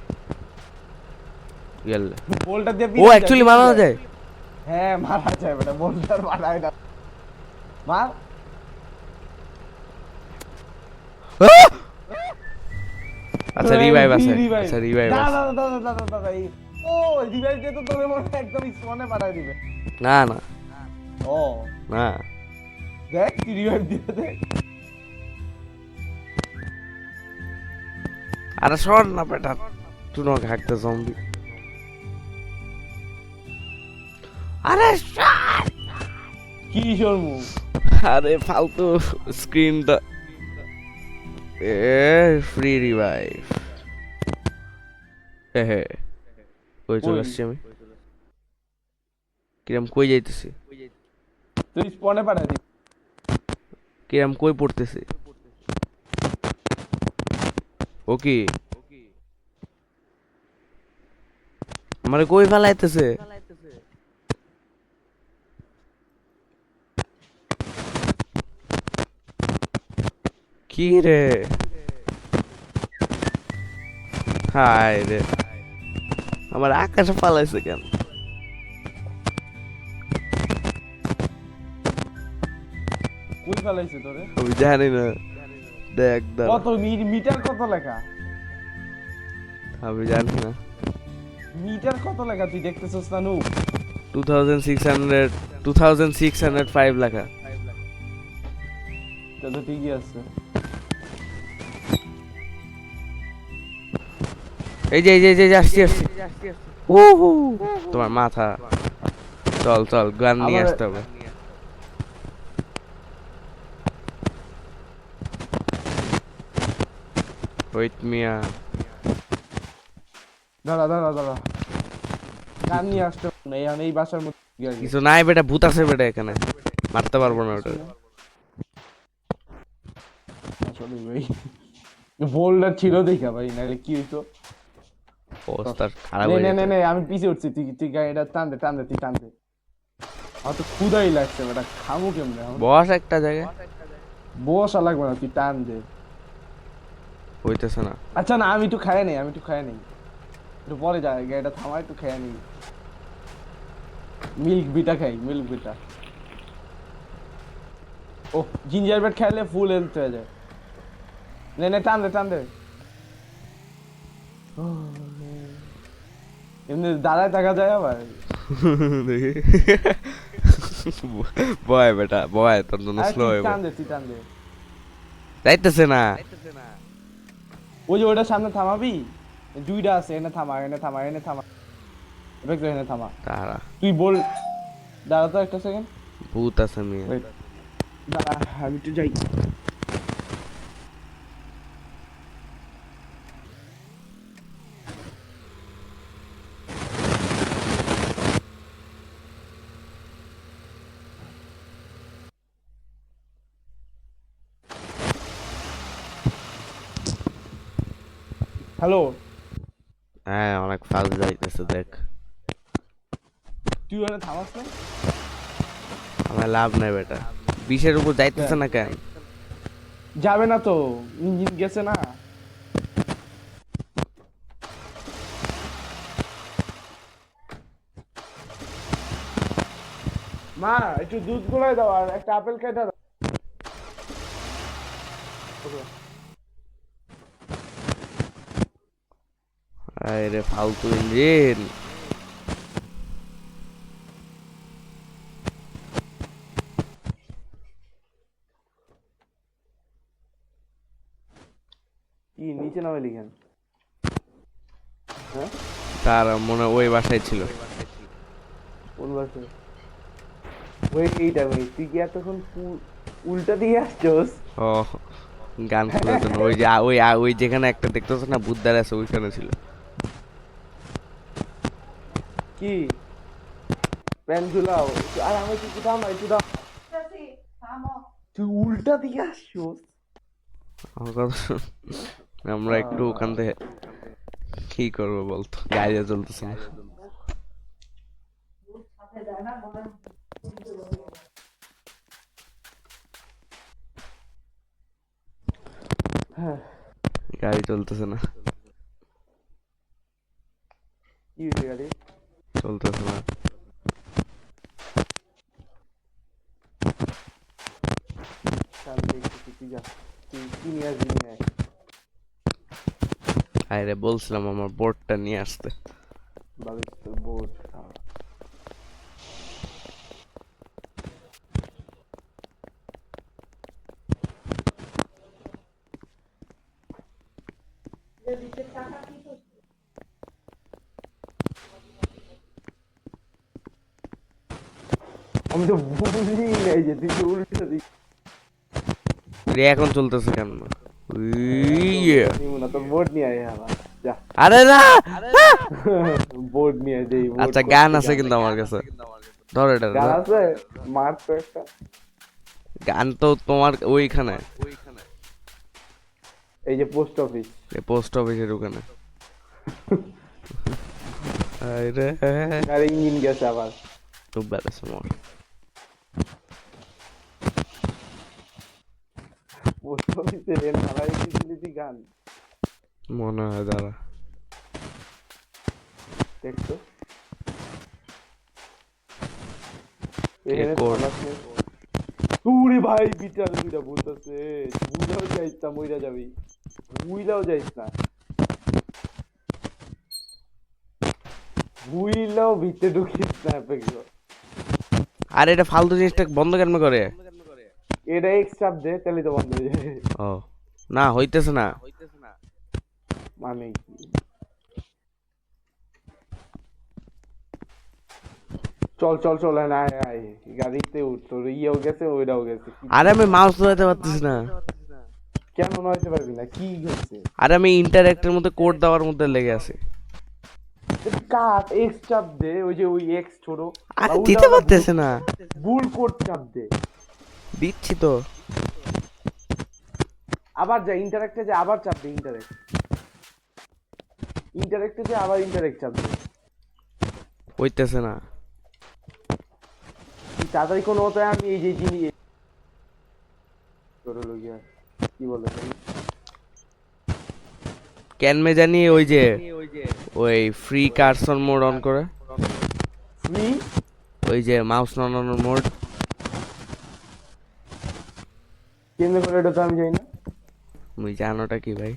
গেল। বলটা দিয়ে ও অ্যাকচুয়ালি মারা যায়। হ্যাঁ মারা যায় বেটা, বলটার মারায় না। মার। আচ্ছা রিভাইভ আছে, revive। আচ্ছা রিভাইভ দাঁড়া, আছে। দাঁড়া, দাঁড়া, দাঁড়া, দাঁড়া, এই ও রিভাইভ দিয়ে তো তোদের মনে হয় একদম স্পনে পাঠায় দিবে। না না ও না, দেখ তুই রিভাইভ দিয়ে দেখ। আরে সর না বেটা, তুই না হাঁকতে জম্বি। আরে সর! কি শর্মু আরে ফালতু স্ক্রিনটা। এ ফ্রি রিভাইভ। হে হে, কই চলে আসছি আমি? কিরম কই যাইতেছি? তুই স্পনে পাঠায় দিবি। কিরম কই পড়তেছি? ও কি আমারে কই ফেলাইতেছে? কি রে? হায় রে, আমার আকাশে পালাইছে কেন? কই ফেলাইছে তোরে? আমি জানি না, দেখ দাঁড়া। কত মিটার কত লেখা? আমি জানি না। মিটার কত লেখা তুই দেখতেছস না নু? 2600, 2605 লেখা। তাহলে ঠিকই আছে। এই যে আসছি আসছি। উহু, তোমার মাথা। চল চল, গান নিয়ে আমার- আসতে হবে। ওয়েট মিয়া। দাঁড়া দাঁড়া দাঁড়া, গান নিয়ে আসতে হবে না, এই বাসার মধ্যে গিয়ে আগে। কিছু নাই বেটা, ভূত আছে বেটা এখানে, মারতে পারবো না ওটা। আসলে ভাই বোল্ডার ছিল দেখা ভাই, নাহলে কি হইতো? অবস্থা খারাপ নে হয়ে নে নে যেত। নে, আমি পিছে উঠছি, তুই তুই গাড়িটা টান দে টান দে, তুই টান দে। আমার তো ক্ষুধাই লাগছে বেটা, খামু কেমনে এখন? বস একটা জায়গায়। বসা লাগবে না, তুই টান দে। হইতেছে না। আচ্ছা না, আমি একটু খাই নেই, একটু পরে যা, গাড়িটা থামা, একটু খাই নেই। মিল্ক বিটা খাই, মিল্ক বিটা। ও জিঞ্জার ব্রেড খাইলে ফুল হেলথ হয়ে যায়। নে নে, টান দে টান দে। এমনি দাঁড়ায় থাকা যায় আবার? বয় বেটা বয়, তোর জন্য আরে স্লো তুই হইব। টান দে, তুই টান দে। যাইতেছে না। ওই যে ওইটার সামনে থামাবি, দুইটা আছে, এনে থামা এনে থামা এনে থামা, একটু এনে থামা। তারা তুই বল, দাঁড়া তো একটা সেকেন্ড, ভূত আছে মেয়ে। দাঁড়া আমি একটু যাই। হ্যালো, হ্যাঁ অনেক ফাস্ট যাইতেছে দেখ। তুই ওখানে থামাস না? আমার লাভ নাই বেটা, 20-এর উপর যাইতেছে না কেন? যাবে না তো, ইঞ্জিন গেছে না। মা একটু দুধ গুলাই দাও আর একটা আপেল কেটে দাও। আরে ফালতু ইঞ্জিন। কি নিচে নামাইলি কেন? হ্যাঁ, তার মনে হয় ওই বাসায় ছিল। কোন বাসে? ওই এইটা ভাই, তুই কি এতক্ষণ উল্টা দিকে আসছস? ও গান শোনার জন্য ওই যে ওই যেখানে একটা দেখতেছ না বুদ্ধর আছে, ওইখানে ছিল। কি প্যান ঝুলাও, আর আমি একটু দাম একটু দাম। তুই উল্টা দিকে আসছস? আমার কথা শোন। আমরা একটু ওখান থেকে কি করবো বলতো, গাড়িটা চলতেছে না। হ্যাঁ, গাড়ি চলতেছে না, কি হয়েছে গাড়ি? চলতেছে না। চাল দেখতেছি, তুই যা, তুই কি নিয়ে আসবি নিয়ে আয়। আরে বলছিলাম আমার বোর্ডটা নিয়ে আসতে। বালিশ বোর্ড আমি তো বুঝি নাই যে তুই যে উল্টো দিক রে এখন চলতেছে কেন ইয়ে। না তো বোর্ড নিয়ে আয় আমার যা আরে না বোর্ড নিয়ে দেই আচ্ছা গান আছে কিন্তু আমার কাছে ধর এটা গান আছে মার তো একটা গান তো তোমার ওইখানে এই যে পোস্ট অফিস পোস্ট অফিসের ওখানে আরে আর ইঞ্জিন গেছে আবার খুব ভালো সময় পোস্ট অফিসে রেল নালাই দিয়েছিলি গান মনে হয় দাঁড়া দেখছো তুই ভাই বিটার দুইটা বলতেছে বুঝাও যাইস না মইরা যাবি বুইলাও যাইস না বুইলাও ভিতরে ঢুকিস না পেগো আরে এটা ফালতু জিনিসটা বন্ধ কেন করে এটা এক চাপ দে তাহলে তো বন্ধ হয়ে যাবে ও না হইতেছে না মানে কি চল চল চল না আয় গাড়িতে উঠ তোর ইয়েও গেছে ওইটাও গেছে আরে আমি মাউস ধরাতে পারতেছি না কেন নইতে পারবি না কি গেছে আরে আমি ইন্টারঅ্যাক্টের মধ্যে কোড দেওয়ার মধ্যে লেগে আছে কাট এক্স চাপ দে ওই যে ওই এক্স ছোট আরে দিতে পারতেছে না ভুল কোড চাপ দে দিচ্ছি তো আবার যা ইন্টারঅ্যাক্টে যা আবার চাপ দে ইন্টারঅ্যাক্টে যা আবার ইন্টারঅ্যাক্ট চাপ দে হইতেছে না তাড়াতাড়ি কোনো হতে আমি এই যে জিনিস তোর হলো গিয়া কি বলে কেন মে জানি ওই যে ওই ফ্রি কার্সন মোড অন করে ফ্রি ওই যে মাউস নাড়ানোর মোড কেন করে এটা তো আমি জানি না মুই জানোটা কি ভাই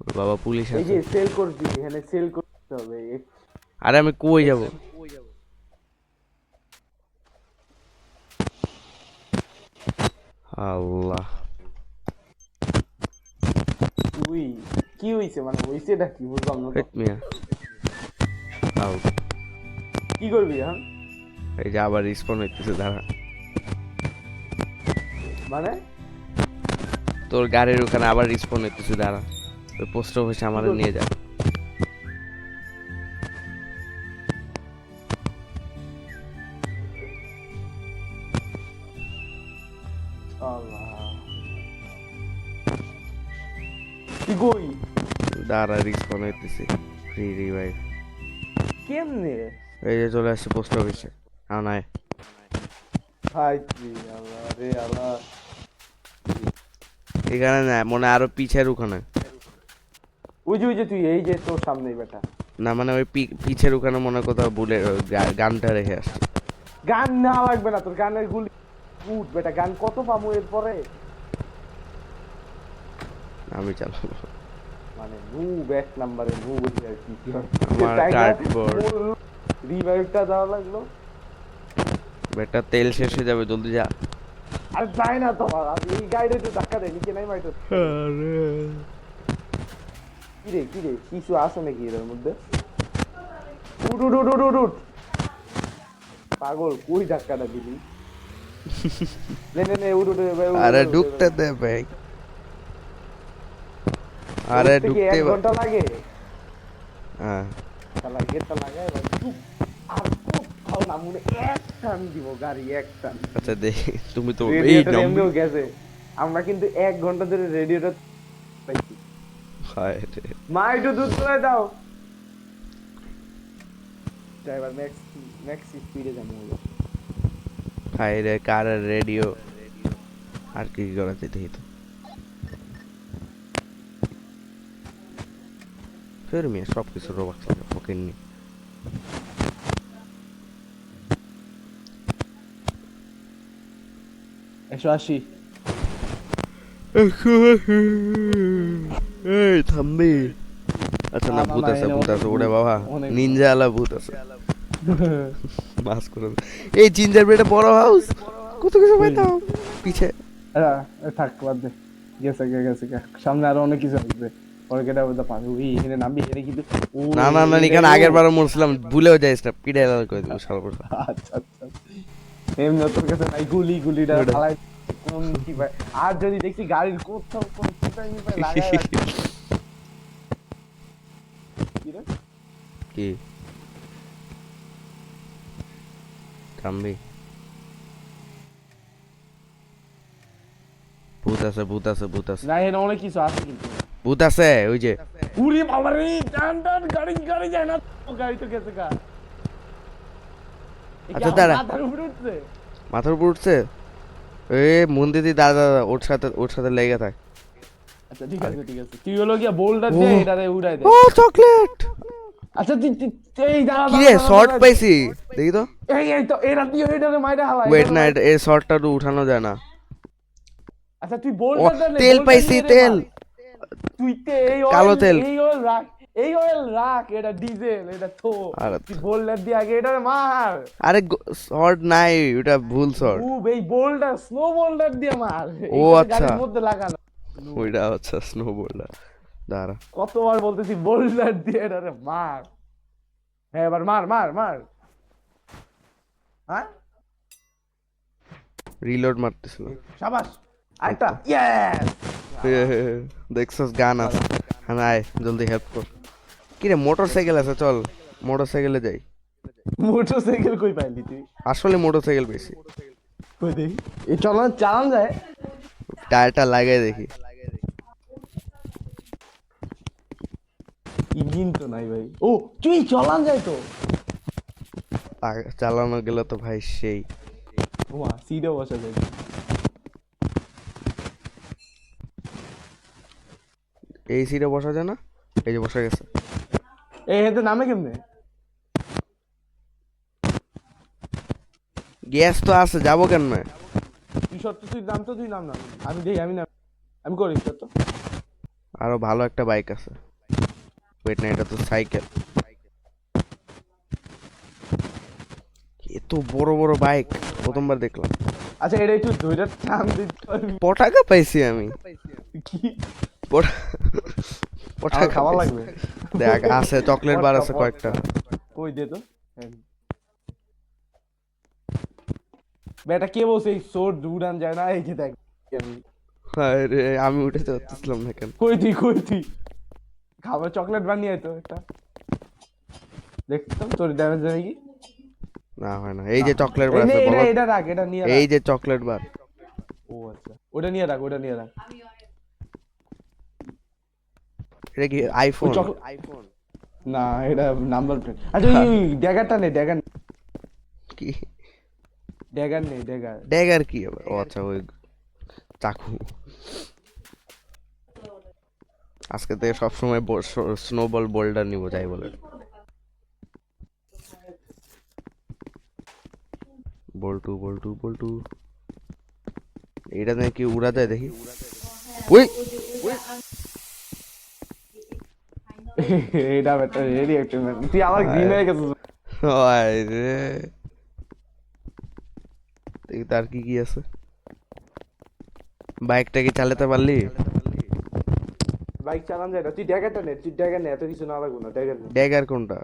ওর বাবা পুলিশ এই আছে যে সেল করবি এখানে সেল করতে হবে আরে আমি কই যাব আল্লাহ তুই কি হইছে মানে হইছে এটা কি বুঝলাম না তো। হেট মিয়া আউ কি করবি এখন এই যে আবার রিসপন্ড হইতেছে দাঁড়া মানে তোর গাড়ির ওখানে আবার রিসপন্ড হইতেছে দাঁড়া ওই পোস্ট অফিসে আমার নিয়ে যা আল্লাহ কি কই দাঁড়া রিসপন্ড হইতেছে ফ্রি রিভাইভ কেমনে এই যে চলে আসছে পোস্ট অফিসে নাই হাই তুই আল্লাহ রে আল্লাহ এখানে না মনে হয় আরো পিছের ওখানে ওই যে তুই এই যে তোর সামনেই বেটা না মানে ওই পিছের ওখানে মনে হয় কোথাও বুলে গানটা রেখে আসছে গান না লাগবে না তোর গানের গুলি উঠ বেটা গান কত পামু এরপরে আমি চালাবো মানে মুভ এক নাম্বারে মুভ আর কি আমার কার্ডবোর্ড রিভাইভটা দেওয়া লাগলো বেটা তেল শেষ হয়ে যাবে জলদি যা আর যাই না তোমার আমি এই গাড়িতে তো ধাক্কা দেয় নিচে নাই মাইটো কিরে কিছু আছে নাকি এর মধ্যে উঠ উঠ উঠ উঠ উঠ উঠ পাগল কই ধাক্কাটা দিলি নে উঠ উঠ আরে ঢুকতে দে ভাই আরে ঢুকতে 1 ঘন্টা লাগে হ্যাঁ শালা গেটটা লাগায় এবার চুপ আর খুব ভালো না মনে এক টান দিব গাড়ি এক টান আচ্ছা দে তুমি তো এই রেডিওটা নম্বর এমনিও গেছে আমরা কিন্তু 1 ঘন্টা ধরে রেডিওটা পাইছি হায় রে মা একটু দুধ করে দাও ড্রাইভার ম্যাক্স স্পিডে যাবো হায় রে কার রেডিও আর কি করাতে দেখি তো ফের মিয়া সব কিছু রোবট লাগে ফকিন্নি একশো আশি এই থামবি আচ্ছা না না না ভূত না আছে এনে ভূত অনেক আছে ভূত, ওরে বাবা অনেক নিনজা আলা ভূত আছে মাস করে দে। এই জিঞ্জার ব্রেডে বড় হাউস কত কিছু পাইতাম পিছে থাক বাদ দে, গেছে গা। সামনে আরো অনেক কিছু আসবে, পরে কেটে আবার পাবি ওই এখানে নামবি এখানে কিন্তু ও না না না এটাই এখানে ও। আগের বারও মরছিলাম ভুলেও যাইস না পিড়ে লাল করে দিব সর্বদা আচ্ছা আচ্ছা, এমনি তোর কাছে নাই গুলিটা ওটা। ফালাই কোন কি পায়, আর যদি দেখছি গাড়ির কোথাও কোন চিপাই মিপাই লাগায় রাখছি কি রে? কি থামবি ভূত আছে ভূত আছে ভূত আছে না এখানে অনেক কিছু আছে কিন্তু। ভূত আছে ওই যে উরি বাবা রে, টান গাড়ি যায় না, ও গাড়ি তো গেছে গা। এ কি আচ্ছা, আমার দাঁড়া। মাথার উপরে উঠছে? মাথার উপর উঠছে এ মন্দির দি দাদা দাদা ওর সাথে লেগে থাক আচ্ছা ঠিক আছে তুই হলো গিয়া বোল্ডার দিয়ে ও। এটারে উড়াই দে। ও চকলেট আচ্ছা এই দাঁড়া কি রে শর্ট পাইছি দেখি তো এই তো এরা তুই এটারে মাইরা হালা ওয়েট না এই শর্টটা তো উঠানো যায় না আচ্ছা তুই ও বোল্ডার দে তেল পাইছি তেল তুই এই কালো তেল। এই অয়েল রাখ এটা ডিজেল এটা তো আর তুই বোল্ডার দিয়ে আগে এটারে মার। আরে শর্ট নাই ওটা ভুল শর্ট এই বোল্ডার স্নো বোল্ডার দিয়ে মার, ও এইখানে আচ্ছা গাড়ির মধ্যে লাগানো। ওইটা আচ্ছা স্নোবোর্ডার দাঁড়া কতবার বলতেছি বোল্ডার দিয়ে এটারে মার। হ্যাঁ এবার মার হ্যাঁ রিলোড মারতেছিল শাবাশ আরেকটা ইয়েস। দেখছস গান আছে হ্যাঁ আয় জলদি হেল্প কর কি রে মোটরসাইকেল আছে চল মোটরসাইকেলে যাই মোটরসাইকেল কই পাইলি তুই? আসলে মোটরসাইকেল পেয়েছি কই দেখি এই চালান যায়? টায়ারটা লাগাই দেখি ইঞ্জিন তো নাই ভাই। ও তুই চালান যায় তো? চালানো গেলে তো ভাই সেই ওমা সিটে বসা যায়। এই সিটে বসা যায় না এই যে বসা গেছে এই হেতে নামে কেমনে? গ্যাস তো আছে যাবো কেন তুই নাম না, আমি দেই আমি করি সত্য। আরো ভালো একটা বাইক আছে ওয়েট না এটা তো সাইকেল এত বড় বড় বাইক প্রথমবার দেখলাম আচ্ছা এটা একটু ধইরা টান দিতে পারবি? পটাকা পাইছি আমি কি পটা- আমার পটাকা খাওয়া পাইছি। লাগবে? দেখ আছে চকলেট বার আছে কয়েকটা কই দে তো। বেটা কে বলছে এই সোর উড়ান যায় না? এই যে দেখ আরে আমি উঠেতে পারতেছিলাম না কেন কই তুই খাবার চকলেট বানিয়ে তো একটা দেখতাম তোর ড্যামেজ দেয় কি না হয় না এই যে চকলেট বার আছে বলো এটা রাখ, এটা নিয়ে রাখ। এই যে চকলেট বার ও আচ্ছা ওটা নিয়ে রাখ এটা কি আইফোন আইফোন না এটা নাম্বার প্লেট। আচ্ছা ওই ড্যাগারটা নে কি ড্যাগার ড্যাগার কি আবার ও আচ্ছা ওই চাকু আজকে থেকে সবসময় স্নোবল বোল্ডার নিব যাই বলে বল্টু এটা নাকি উড়া যায় দেখি ওই এটা বেটা রেডি অ্যাক্টিভমেন্ট তুই আমার গ্রিন হয়ে গেছিস। আয় রে দেখি তার কি কি আছে বাইকটা কি চালাতে পারলি বাইক চালান যায় না, তুই ড্যাগার নে এত কিছু না লাগবে না ড্যাগার নে। ড্যাগার কোনটা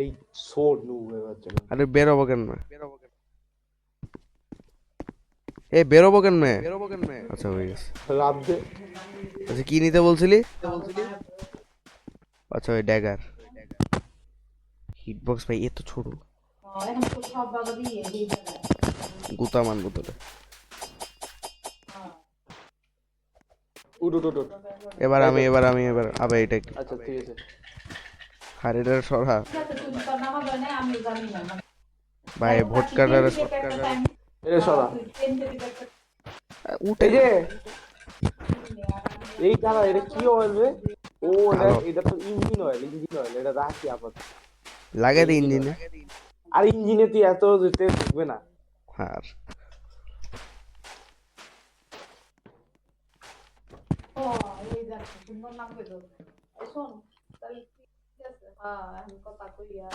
এই সোর্ড নু হয়ে যাচ্ছে না। আরে বেরোবো কেন এ বেরোবো কেন আচ্ছা হয়ে গেছে রাত দে আচ্ছা কি নিতে বলছিলি আচ্ছা ওই ড্যাগার হিটবক্স ভাই এত ছোট গুতামান গুতলে উঠ এবার আবার এটা কি আচ্ছা ঠিক আছে হারিডার সরা ভাই ভোটকাটার এটা সরা উঠে এই যে এই দাঁড়া এটা কি অয়েল রে? ও এটা তো ইঞ্জিন অয়েল এটা রাখি আপাতত। লাগাই দে ইঞ্জিনে আর ইঞ্জিনে তুই এত তেল ঢুকবে না। আর শোন তাহলে ঠিক আছে হ্যাঁ আমি কথা কইয়া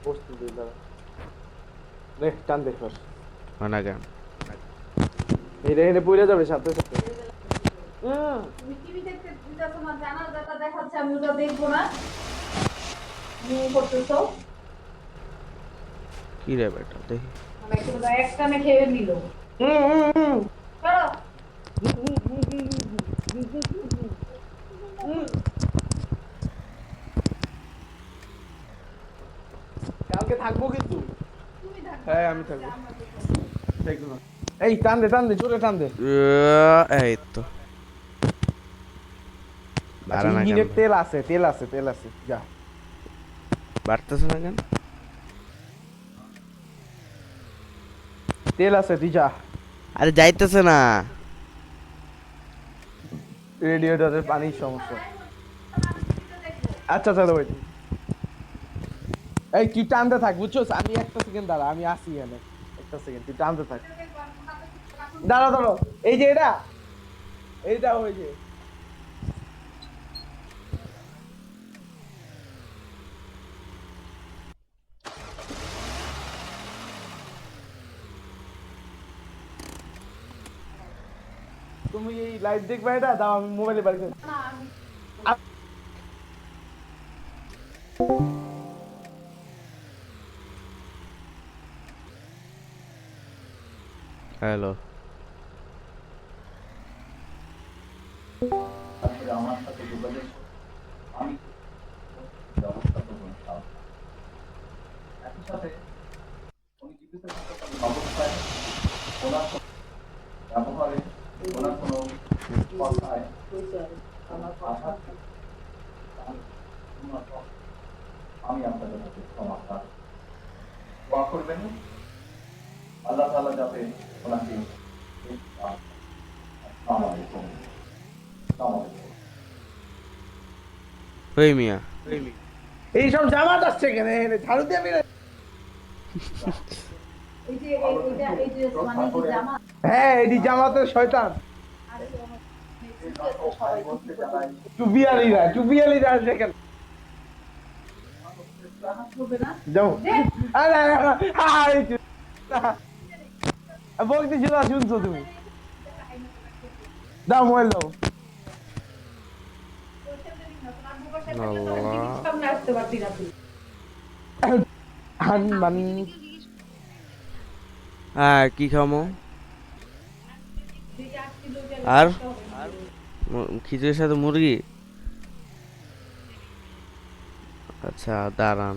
বসতে দে দাঁড়া রে টান দে ফার্স্ট মানা গান এটা এনে পড়ে যাবে সাথে সাথে তুমি টিভি দেখতে দিতেছো না জানার ডাটা দেখাচ্ছে আমি ওটা দেখবো না করতেছো কি রে বেটা দেখি মানে একটা একটানে খেয়ে নিল চলো কালকে থাকবো কিন্তু তুমি থাকো হ্যাঁ আমি থাকবো দেখো না এই টান দে জোরে টান দে এই তো বাড়া না কেন ইঞ্জিনের তেল আছে যা বাড়তেছে না কেন তেল আছে তুই যা আরে যাইতেছে না রেডিয়েটরের পানির সমস্যা আচ্ছা চলো ওই এই তুই টানতে থাক বুঝছস আমি একটা সেকেন্ড দাঁড়া আমি আসি এখানে একটা সেকেন্ড তুই টানতে থাক দাঁড়া এই যে এইটা ওই যে তুমি এই লাইভ দেখবা এটা দাও আমি মোবাইলে বাড়ি না আমি হ্যালো আসলে আমার সাথে যোগাযোগ আমি ব্যবস্থা করবো একই সাথে উনি জীবিত থাকাকালীন অবস্থায় ওনার ব্যবহারে ওনার কোনো কথায় আমার আঘাত আমি আপনাদের কাছে ক্ষমা চাই দোয়া করবেন আল্লাহ তাআলা যাতে ওনাকে আসসালামু আলাইকুম ওই মিয়া এই সব জামাত আসছে কেন এখানে ঝাড়ু দিয়ে বেরো এই যে এই যে মানে কি জামা হ্যাঁ এটি জামাতের শয়তান চুবিয়ালিরা আসছে কেন যাও বলতেছিল শুনছো তুমি দাও মোবাইল দাও সামনে আসতে পারতি না তুই হ্যাঁ কি খামো আর খিচুড়ির সাথে মুরগি আচ্ছা দাঁড়ান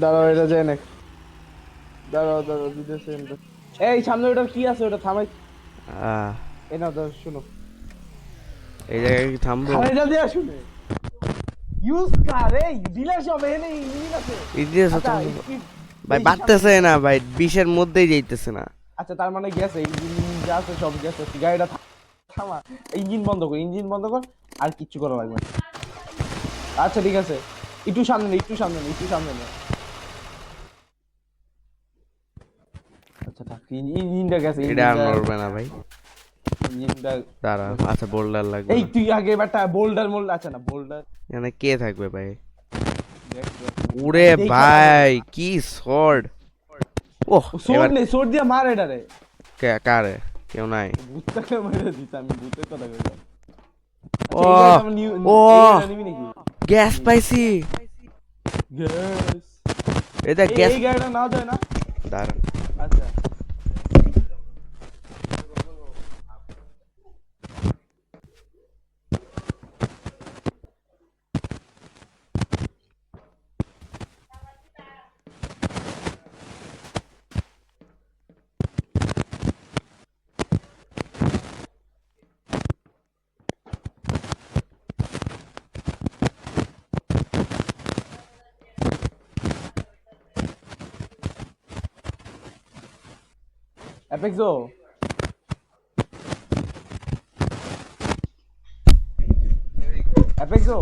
দাঁড়াও এটা যায় না দাঁড়াও দিতেছে এই সামনে ওটা কি আছে ওটা থামাই এই নাও দাও শুনো এই জায়গায় কি থামবো এটা দিয়ে শুনে ইউজ কার এই ডিলার সব এনে ইঞ্জিন আছে ইডিয়েট আচ্ছা, ভাই বাড়তেছে না ভাই 20 এর মধ্যেই যাইতেছে না আচ্ছা তার মানে গেছে ইঞ্জিন যা আছে সব গেছে গাড়িটা থামা ইঞ্জিন বন্ধ কর আর কিচ্ছু করা লাগবে না আচ্ছা ঠিক আছে একটু সামনে নে আচ্ছা থাক ইঞ্জিনটা গেছে এটা আর নড়বে না ভাই ইঞ্জিনটা দাঁড়া আচ্ছা বোল্ডার লাগবে এই তুই আগে একটা বোল্ডার আচ্ছা না বোল্ডার এখানে কে থাকবে ভাই ওরে ভাই কি শর্ট ওহ এবার সোর দিয়ে মার এটারে কারে কেউ নাই ভূতটাকে মেরে দিতে আমি ভূতের কথা কইলাম ও ও গ্যাস পাইছি গ্যাস এটা গ্যাস এই গাড়িটা না যায় না দাঁড়া আচ্ছা অ্যাপেক্সো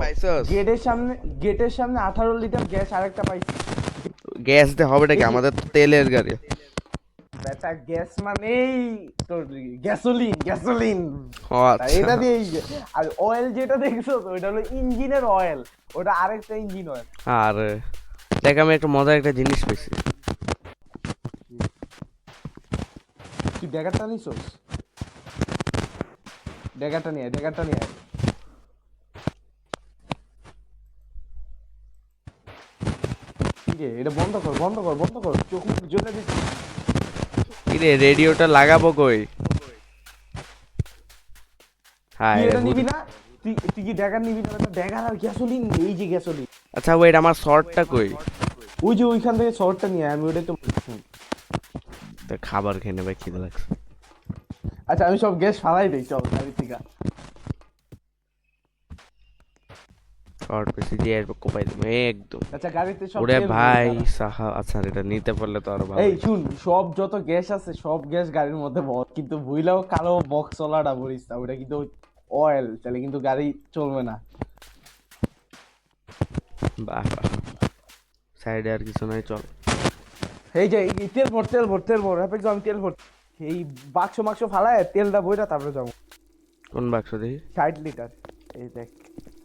পাইছস? গেটের সামনে 18 লিটার গ্যাস আরেকটা পাইছি গ্যাস দে হবে নাকি আমাদের তো তেলের গাড়ি ব্যাটা গ্যাস মানেই তোর গ্যাসোলিন গ্যাসোলিন ও আচ্ছা এটা দিয়ে আর অয়েল যেটা দেখছো তো ওটা হলো ইঞ্জিনের অয়েল, ওটা আরেকটা ইঞ্জিন অয়েল। আর দেখ আমি একটা মজার একটা জিনিস পেয়েছি। তুই ড্যাগারটা নিছোস? ড্যাগারটা নিয়ে আয়, ড্যাগারটা নিয়ে আয়। কি রে, এটা বন্ধ কর বন্ধ কর বন্ধ কর, চোখ মুখ জ্বলে দিচ্ছি। কিরে রেডিওটা লাগাবো কই? হ্যাঁ তুই এটা নিবি না? তুই কি ড্যাগার নিবি না? ড্যাগার আর গ্যাসোলিন, এই যে গ্যাসোলিন। আচ্ছা ওয়েট আমার শর্টটা কই? ওই যে ওইখান থেকে শর্টটা নিয়ে আয়, আমি ওটাই তো বলছি। তা খাবার খেয়ে নেবে খিদে লাগছে। আচ্ছা আমি সব গ্যাস ফালাই দেই, চল গাড়ি থেকে। শর্ট পেয়েছি যে কোপাই দেবো একদম। আচ্ছা গাড়িতে সব ওরে তেল ভরে ভাই দাঁড়া। সাহা, আচ্ছা এটা নিতে পারলে তো আরো ভালো। এই শুন, সব যত গ্যাস আছে সব গ্যাস গাড়ির মধ্যে ভর, কিন্তু ভুইলাও কালো বক্স ওলাটা ভরিস না, ওটা কিন্তু অয়েল, তাহলে কিন্তু গাড়ি চলবে না। বাহ সাইডে আর কিছু নাই, চল। এই যে এই তেল ভর তেল ভর তেল ভর, হ্যাপেক্স আমি তেল ভর। এই বাক্স মাক্স ফালায় তেলটা বইটা তারপরে যাবো। কোন বাক্স দেখি? 60 লিটার, এই দেখ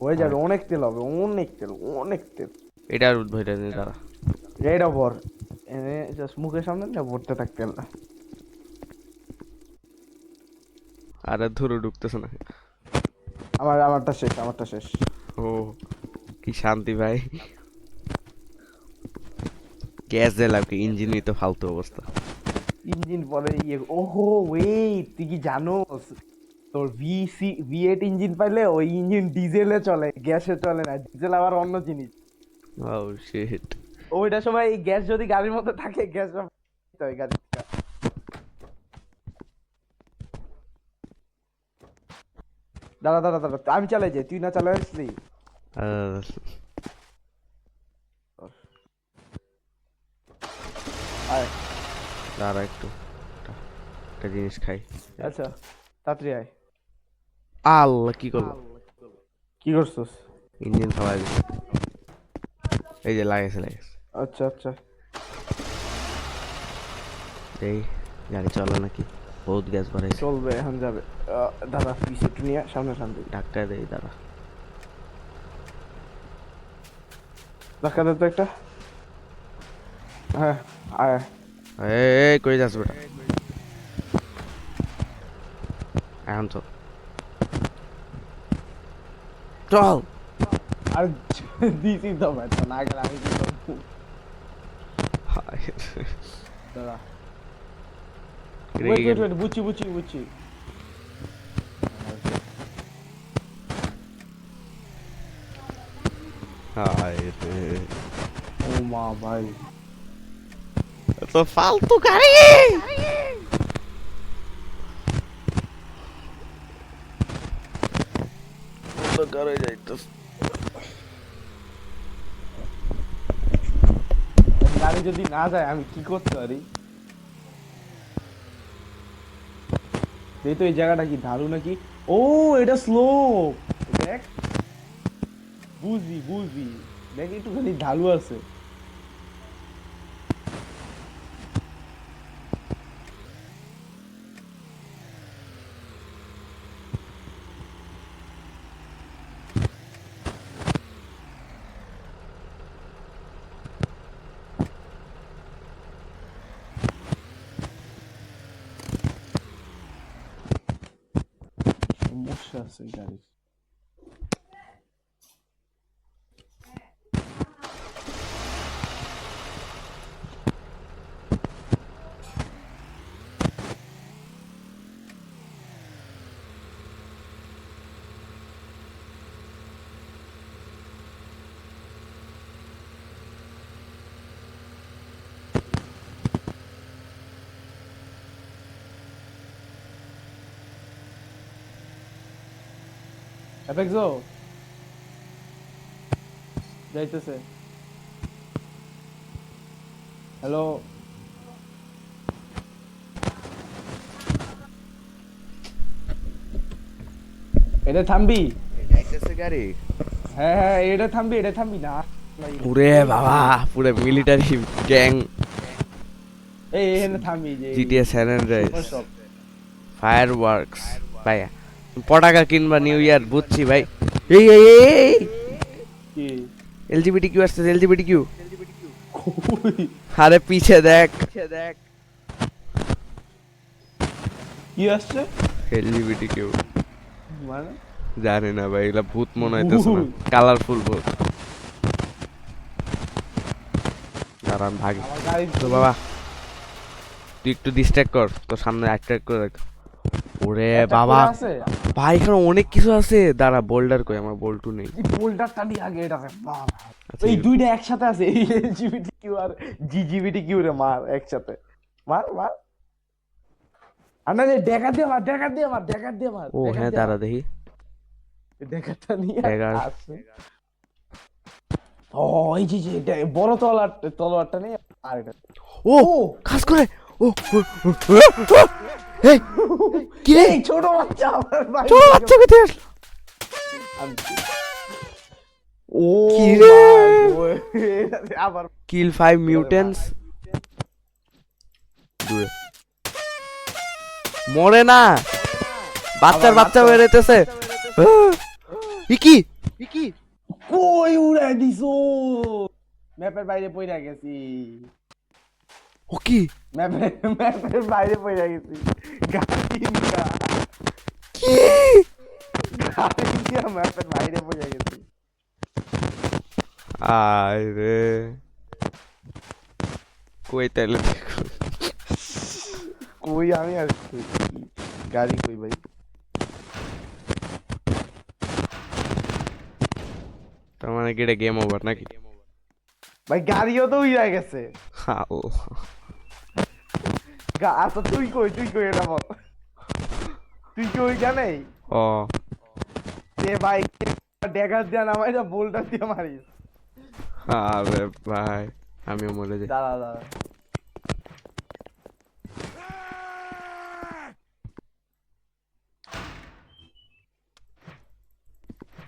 হয়ে যাবে, অনেক তেল হবে, অনেক তেল অনেক তেল। এটা আর ভরে নি দাঁড়া। এইটা ভর, এনে জাস্ট মুখের সামনে না ভরতে থাক তেলটা। আর ধরে ঢুকতেছে না। আমারটা শেষ, আমারটা শেষ। ও কি শান্তি ভাই। গ্যাস দিলাম কি, ইঞ্জিনই তো ফালতু অবস্থা। ইঞ্জিন পরে ইয়ে, ওহো ওয়েট, তুই কি জানোস তোর V8 ইঞ্জিন পাইলে ওই ইঞ্জিন ডিজেলে চলে, গ্যাসে চলে না। ডিজেল আবার অন্য জিনিস। ও শিট। ওইটা সময় এই গ্যাস যদি গাড়ির মধ্যে থাকে, গ্যাস গাড়ি থেকে। দাঁড়া দাঁড়া দাঁড়া, আমি চালাই যাই, তুই না চালাই আসলি। আয় দাঁড়া একটু, একটা জিনিস খাই। আচ্ছা তাড়াতাড়ি আয়। আল্লাহ কি করলো? কি করছিস? ইঞ্জিন ফালাই দিছে। এই যে লাগাইছে লাগাইছে। আচ্ছা আচ্ছা এই গাড়ি চলে নাকি? বহুত গ্যাস ভরাইছে। চলবে, এখন যাবে। দাদা পিছে একটু নিয়ে সামনে সামনে ধাক্কা দেই দাঁড়া। ধাক্কা দে তো একটা। হ্যাঁ আয়। এই কই যাস বেটা? এখন চল চল। আর দিছি তো ভাই, তো না গেলে আমি কি করবো? দাঁড়া ওয়েট ওয়েট, বুঝছি বুঝছি বুঝছি। ও মা ভাই, তো ফালতু গাড়ি। গাড়ি যাইতেছ। গাড়ি যদি না যায় আমি কি করতে পারি? এই তো এই জায়গাটা কি ঢালু নাকি? ও এটা স্লোপ, দেখ বুঝি বুঝি, দেখ একটুখানি ঢালু আছে। সমস্যা আছে গাড়ির। অ্যাপেক্সো যাইতেছে। হ্যালো এটা থামবি? যাইতেছে গাড়ি। হ্যাঁ হ্যাঁ এটা থামবি, এটা থামবি না। পুরে বাবা পুরে মিলিটারি গ্যাং। এই এখানে থামি যে জিটিএ স্যান অ্যান্ড্রেয়াস সুপার শপ। ফায়ারওয়ার্কস ভাই পটাকা কিনবা নিউ ইয়ার বুঝছি ভাই এই এই এই কি এলজিবিটি কিউ আসছে এলজিবিটি কিউ কই? আরে পিছে দেখ কি আসছে এলজিবিটি কিউ মানে জানি না ভাই এগুলা ভূত মনে হইতেছে না ভূত। কালারফুল ভূত দাঁড়ান ভাগি আমার গাড়ি তো বাবা তুই একটু ডিস্ট্রাক্ট কর তোর সামনে অ্যাট্রাক্ট করে রাখ ওরে একটা বাবা করে আছে ভাই এখানে অনেক কিছু আছে দাঁড়া বোল্ডার কই আমার বল্টু নেই এই বোল্ডারটা নিয়ে আগে এটা বাবা আচ্ছা, এই দুইটা একসাথে আছে এই এলজিবিটি কিউ আর জিজিবিটি কিউ রে মার একসাথে মার মার আর না রে ডেকার দিয়ে মার ডেকার দিয়ে মার ডেকার দিয়ে মার ও হ্যাঁ দাঁড়া দেখি ডেকারটা নিয়ে ড্যাগার। আসছে ও এই যে বড় তলোয়ারটা নিয়ে আর এটা ও খাস করে ও এই কি রে এই ছোট বাচ্চা আমার ভাই ছোট বাচ্চা কোথায় আসলো ও কি রে? আবার কিল 5 মিউটেন্টস দূরে মরে না বাচ্চার বাচ্চা বেরোতেছে কি কই উড়াই দিছো ম্যাপের বাইরে পইরা গেছি ও কি ম্যাপের বাইরে পইরা গেছি গাড়ি নিয়া কি গাড়ি নিয়া ম্যাপের বাইরে পইরা গেছি আয় রে কই তাইলে দেখো কই আমি আর কই? গাড়ি কই ভাই তার মানে কি এটা গেম ওভার নাকি ভাই গাড়িও তো উড়া গেছে ও আচ্ছা তুই কই এটা বল তুই কি ওই জানাই ও যে ভাই ড্যাগার দিয়া নামাই না বোল্ডার দিয়ে মারিস আরে ভাই আমিও মরে যাই দাঁড়া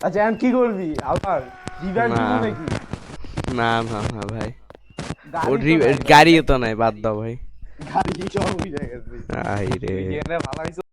আচ্ছা এখন কি করবি আবার রিভাইভ দিব না। নাকি না না না ভাই ও গাড়ি তো নাই। গাড়িও তো নাই বাদ দাও ভাই গাড়ি সব উড়ে গেছে আই রে ভালো হয়েছে